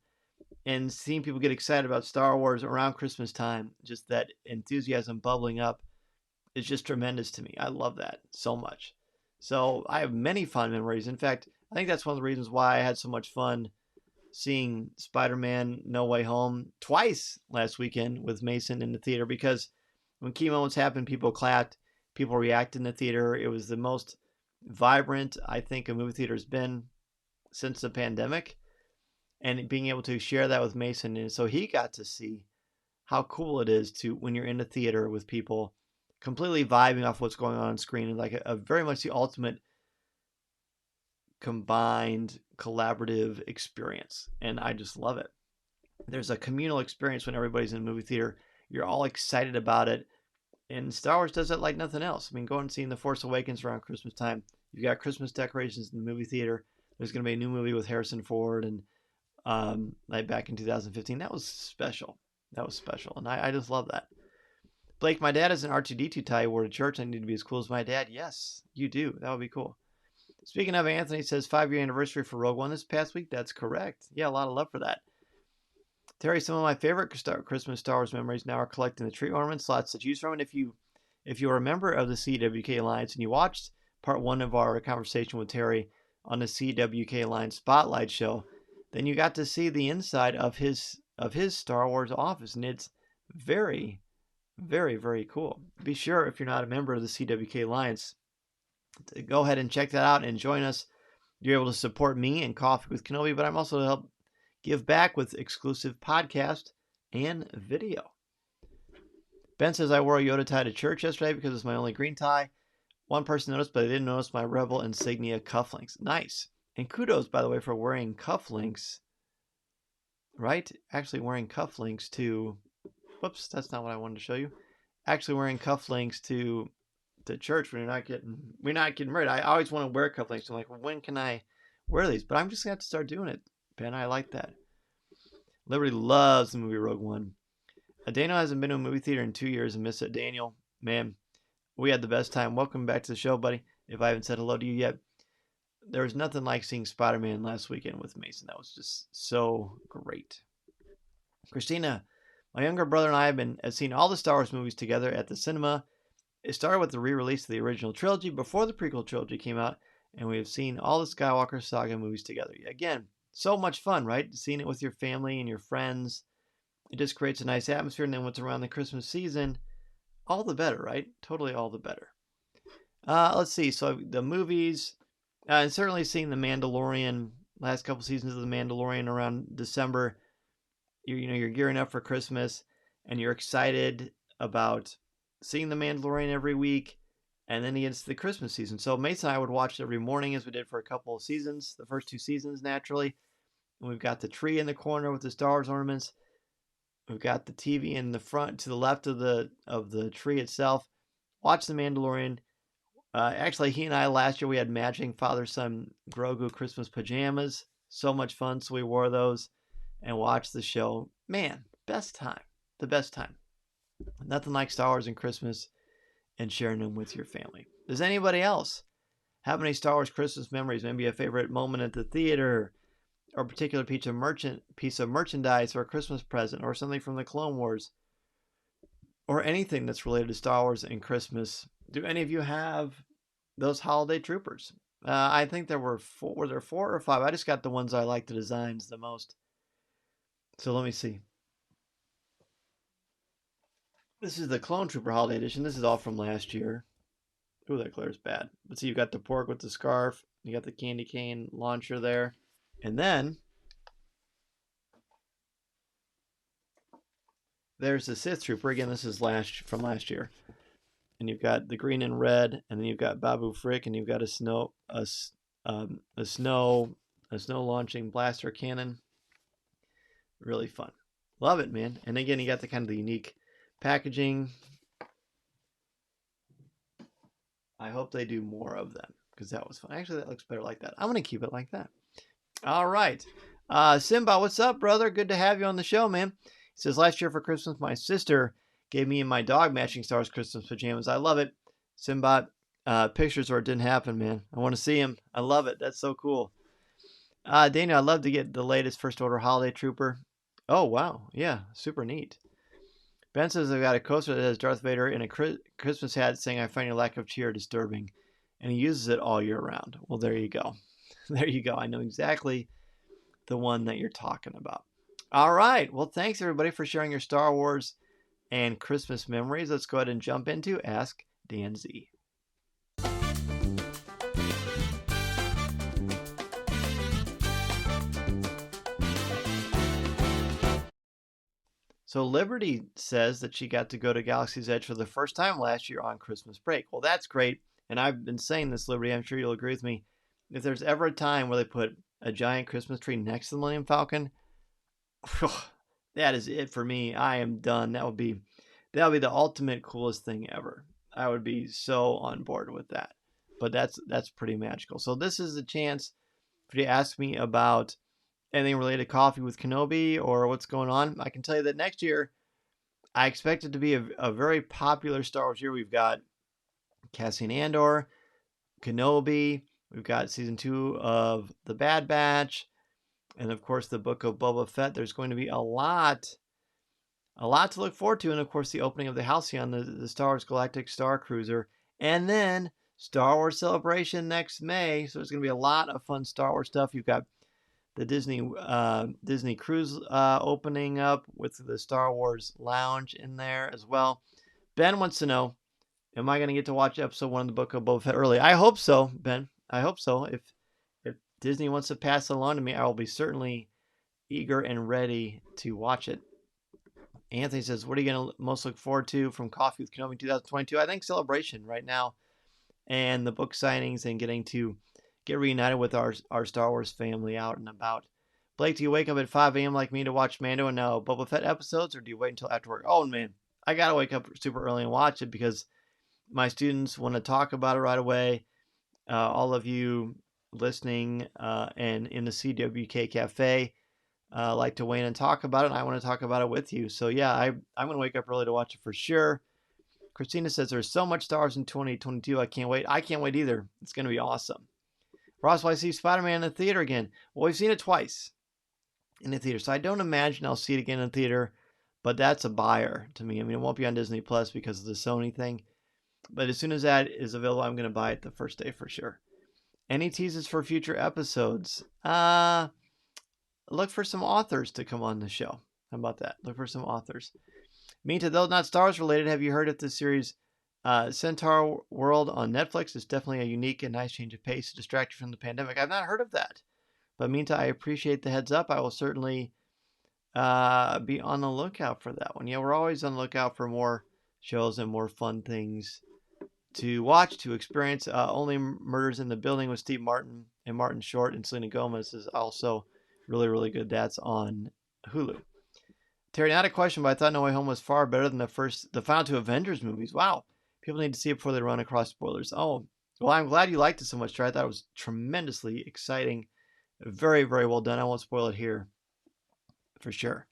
And seeing people get excited about Star Wars around Christmas time, just that enthusiasm bubbling up, is just tremendous to me. I love that so much. So I have many fond memories. In fact, I think that's one of the reasons why I had so much fun seeing Spider-Man No Way Home twice last weekend with Mason in the theater, because when key moments happened, people clapped, people reacted in the theater. It was the most vibrant I think a movie theater has been since the pandemic, and being able to share that with Mason, and so he got to see how cool it is to, when you're in the theater with people, completely vibing off what's going on screen, and like a very much the ultimate combined collaborative experience. And I just love it. There's a communal experience when everybody's in the movie theater. You're all excited about it. And Star Wars does it like nothing else. I mean, going and seeing The Force Awakens around Christmas time. You've got Christmas decorations in the movie theater. There's going to be a new movie with Harrison Ford, and like back in 2015. That was special. That was special. And I just love that. Blake, my dad is an R2D2 tie he wore to church. I need to be as cool as my dad. Yes, you do. That would be cool. Speaking of, Anthony says 5-year anniversary for Rogue One this past week. That's correct. Yeah, a lot of love for that. Terry, some of my favorite Christmas Star Wars memories now are collecting the tree ornaments, lots to choose from. And if you are a member of the CWK Alliance and you watched part 1 of our conversation with Terry on the CWK Alliance Spotlight Show, then you got to see the inside of his Star Wars office, and it's very, very, very cool. Be sure, if you're not a member of the CWK Alliance, to go ahead and check that out and join us. You're able to support me and Coffee with Kenobi, but I'm also to help give back with exclusive podcast and video. Ben says I wore a Yoda tie to church yesterday because it's my only green tie. One person noticed, but they didn't notice my Rebel insignia cufflinks. Nice. And kudos, by the way, for wearing cufflinks. Right? Actually wearing cufflinks to... Whoops, that's not what I wanted to show you. Actually wearing cufflinks to church when we're not getting married. I always want to wear cufflinks. I'm like, well, when can I wear these? But I'm just going to have to start doing it. Ben, I like that. Liberty loves the movie Rogue One. Daniel hasn't been to a movie theater in 2 years and missed it. Daniel, man, we had the best time. Welcome back to the show, buddy. If I haven't said hello to you yet. There was nothing like seeing Spider-Man last weekend with Mason. That was just so great. Christina, my younger brother and I have seen all the Star Wars movies together at the cinema. It started with the re-release of the original trilogy before the prequel trilogy came out, and we have seen all the Skywalker saga movies together. Again, so much fun, right? Seeing it with your family and your friends. It just creates a nice atmosphere, and then what's around the Christmas season, all the better, right? Totally all the better. Let's see. So the movies, and certainly seeing The Mandalorian, last couple seasons of The Mandalorian around December. You're gearing up for Christmas, and you're excited about seeing The Mandalorian every week, and then against the Christmas season. So Mason and I would watch it every morning, as we did for a couple of seasons, the first 2 seasons naturally. And we've got the tree in the corner with the Star Wars ornaments. We've got the TV in the front to the left of the tree itself. Watch The Mandalorian. Actually, he and I last year, we had matching father-son Grogu Christmas pajamas. So much fun, so we wore those and watched the show. Man, best time. The best time. Nothing like Star Wars and Christmas and sharing them with your family. Does anybody else have any Star Wars Christmas memories? Maybe a favorite moment at the theater, or a particular piece of merchandise, or a Christmas present, or something from the Clone Wars, or anything that's related to Star Wars and Christmas. Do any of you have those holiday troopers? I think there were 4. Were there 4 or 5? I just got the ones I like the designs the most. So let me see. This is the Clone Trooper Holiday Edition. This is all from last year. Ooh, that glare is bad. But see, you've got the pork with the scarf. You got the candy cane launcher there. And then there's the Sith Trooper. Again, this is from last year. And you've got the green and red, and then you've got Babu Frick, and you've got a snow launching blaster cannon. Really fun. Love it, man. And again, you got the kind of the unique packaging. I hope they do more of them, because that was fun. Actually, that looks better like that. I'm going to keep it like that. All right. Simba, what's up, brother? Good to have you on the show, man. He says, last year for Christmas, my sister gave me and my dog matching Star Wars Christmas pajamas. I love it. Simba, pictures or it didn't happen, man. I want to see him. I love it. That's so cool. Daniel, I'd love to get the latest First Order Holiday Trooper. Oh, wow. Yeah, super neat. Ben says I've got a coaster that has Darth Vader in a Christmas hat saying, I find your lack of cheer disturbing. And he uses it all year round. Well, there you go. There you go. I know exactly the one that you're talking about. All right. Well, thanks everybody for sharing your Star Wars and Christmas memories. Let's go ahead and jump into Ask Dan Z. So Liberty says that she got to go to Galaxy's Edge for the first time last year on Christmas break. Well, that's great. And I've been saying this, Liberty, I'm sure you'll agree with me. If there's ever a time where they put a giant Christmas tree next to the Millennium Falcon, that is it for me. I am done. That would be the ultimate coolest thing ever. I would be so on board with that. But that's pretty magical. So this is a chance for you to ask me about anything related to Coffee with Kenobi or what's going on. I can tell you that next year, I expect it to be a very popular Star Wars year. We've got Cassian Andor, Kenobi, we've got season 2 of The Bad Batch, and of course the Book of Boba Fett. There's going to be a lot to look forward to, and of course the opening of the Halcyon, the Star Wars Galactic Star Cruiser, and then Star Wars Celebration next May. So there's going to be a lot of fun Star Wars stuff. You've got the Disney Cruise opening up with the Star Wars Lounge in there as well. Ben wants to know, am I going to get to watch episode 1 of the Book of Boba Fett early? I hope so, Ben. I hope so. If Disney wants to pass it along to me, I will be certainly eager and ready to watch it. Anthony says, what are you going to most look forward to from Coffee with Kenobi 2022? I think Celebration right now, and the book signings, and getting to get reunited with our Star Wars family out and about. Blake, do you wake up at 5 a.m. like me to watch Mando and now Boba Fett episodes, or do you wait until after work? Oh, man, I got to wake up super early and watch it because my students want to talk about it right away. All of you listening and in the CWK Cafe like to weigh in and talk about it, and I want to talk about it with you. So, yeah, I'm going to wake up early to watch it for sure. Christina says there's so much Star Wars in 2022. I can't wait. I can't wait either. It's going to be awesome. Ross, will I see Spider-Man in the theater again? Well, we've seen it twice in the theater, so I don't imagine I'll see it again in the theater, but that's a buyer to me. I mean, it won't be on Disney Plus because of the Sony thing, but as soon as that is available, I'm going to buy it the first day for sure. Any teases for future episodes? Look for some authors to come on the show. How about that? Look for some authors. Meantime, though not Star Wars related, have you heard of this series Centaur World on Netflix? Is definitely a unique and nice change of pace to distract you from the pandemic. I've not heard of that. But meantime, I appreciate the heads up. I will certainly be on the lookout for that one. Yeah, we're always on the lookout for more shows and more fun things to watch, to experience. Only Murders in the Building with Steve Martin and Martin Short and Selena Gomez is also really, really good. That's on Hulu. Terry, not a question, but I thought No Way Home was far better than the final 2 Avengers movies. Wow. People need to see it before they run across spoilers. Oh, well, I'm glad you liked it so much, Terry. I thought it was tremendously exciting. Very, very well done. I won't spoil it here for sure.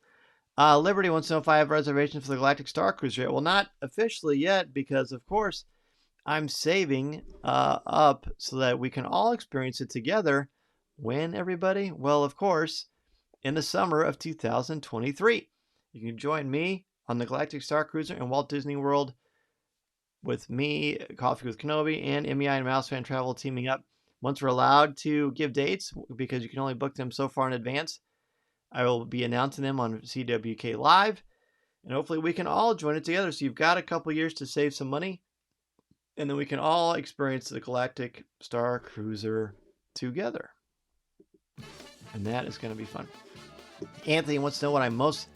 Liberty wants to know if I have reservations for the Galactic Star Cruiser yet. Well, not officially yet because, of course, I'm saving up so that we can all experience it together. When, everybody? Well, of course, in the summer of 2023. You can join me on the Galactic Star Cruiser in Walt Disney World with me, Coffee with Kenobi, and MEI and Mouse Fan Travel teaming up. Once we're allowed to give dates, because you can only book them so far in advance, I will be announcing them on CWK Live, and hopefully we can all join it together. So you've got a couple years to save some money, and then we can all experience the Galactic Star Cruiser together. And that is going to be fun. Anthony wants to know what I'm most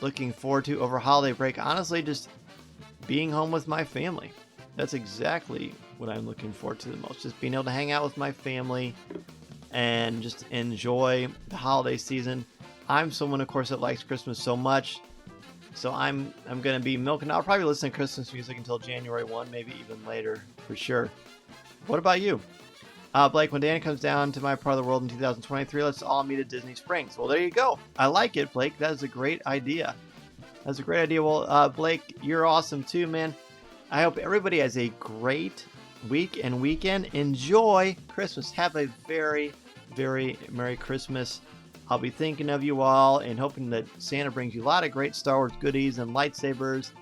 looking forward to over holiday break. Honestly, just being home with my family. That's exactly what I'm looking forward to the most. Just being able to hang out with my family and just enjoy the holiday season. I'm someone, of course, that likes Christmas so much. So I'm going to be milking. I'll probably listen to Christmas music until January 1, maybe even later for sure. What about you? Blake, when Danny comes down to my part of the world in 2023, let's all meet at Disney Springs. Well, there you go. I like it, Blake. That is a great idea. That's a great idea. Well, Blake, you're awesome too, man. I hope everybody has a great week and weekend. Enjoy Christmas. Have a very, very Merry Christmas. I'll be thinking of you all and hoping that Santa brings you a lot of great Star Wars goodies and lightsabers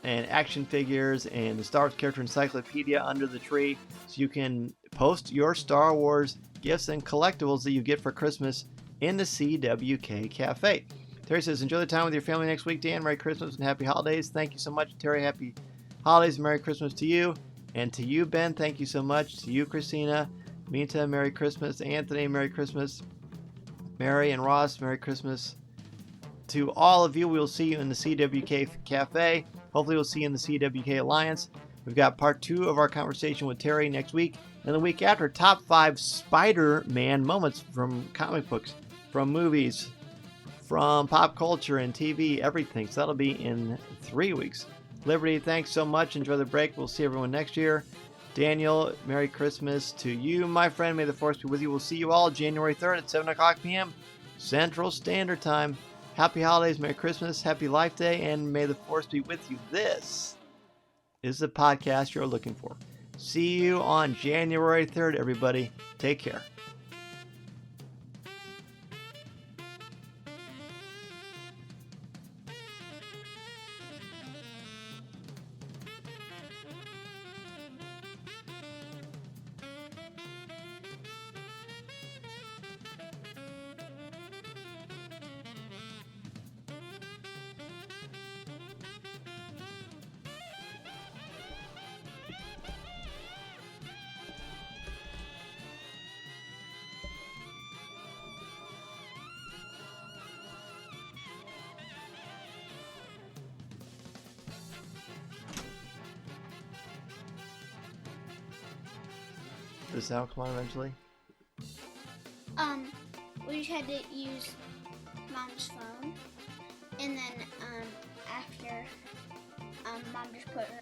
and action figures and the Star Wars character encyclopedia under the tree, so you can post your Star Wars gifts and collectibles that you get for Christmas in the CWK Cafe. Terry says, enjoy the time with your family next week, Dan. Merry Christmas and happy holidays. Thank you so much, Terry. Happy holidays and Merry Christmas to you. And to you, Ben, thank you so much. To you, Christina. Minta, Merry Christmas. Anthony, Merry Christmas. Mary and Ross, Merry Christmas. To all of you, we'll see you in the CWK Cafe. Hopefully we'll see you in the CWK Alliance. We've got part 2 of our conversation with Terry next week. And the week after, top 5 Spider-Man moments from comic books, from movies, from pop culture and TV, everything. So that'll be in 3 weeks. Liberty, thanks so much. Enjoy the break. We'll see everyone next year. Daniel, Merry Christmas to you, my friend. May the Force be with you. We'll see you all January 3rd at 7 o'clock p.m. Central Standard Time. Happy holidays, Merry Christmas, Happy Life Day, and may the Force be with you. This is the podcast you're looking for. See you on January 3rd, everybody. Take care. Does the sound come on eventually? We just had to use Mom's phone, and then after Mom just put her